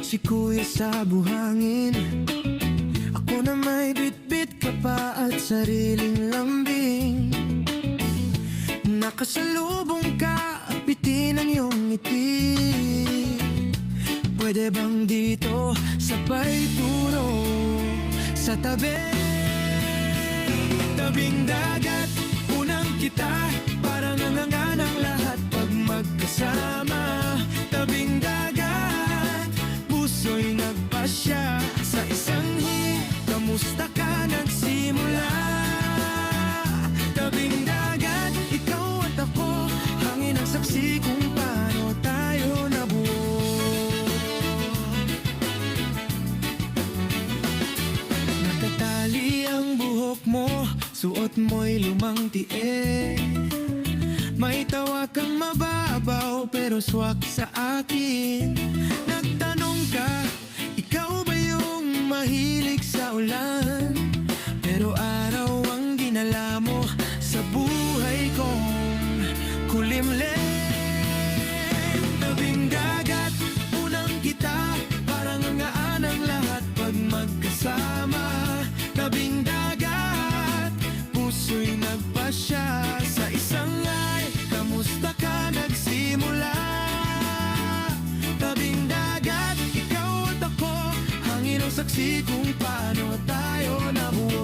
si kuya sa buhangin. Ako na may bitbit ka pa at sariling lambing. Nakasalubong ka, bitin ang iyong ngiti. Pwede bang dito sabay turo sa tabi? Tabing dagat, unang kita, parang nangangan ang lahat pag magkasama. Tabing dagat, puso'y nagpasya sa isang kamusta ka nagsimula? Tabing dagat, ikaw at ako, hangin ang saksi kung paano tayo nabuo. Natatali ang buhok mo, suot mo'y lumang tiek. May tawa kang mababaw pero swak sa akin. Nagtanong ka, ikaw ba yung mahilig sa ulan? Pero araw ang dinala mo sa buhay kong kulimlim. Tabing dagat, unang kita, parang angaan ang lahat pag magkasama. Tabing dagat, puso'y nagpasya sa isang ay, kamusta ka nagsimula? Tabing dagat, ikaw at ako, hangin ang saksi kung paano tayo nabuo.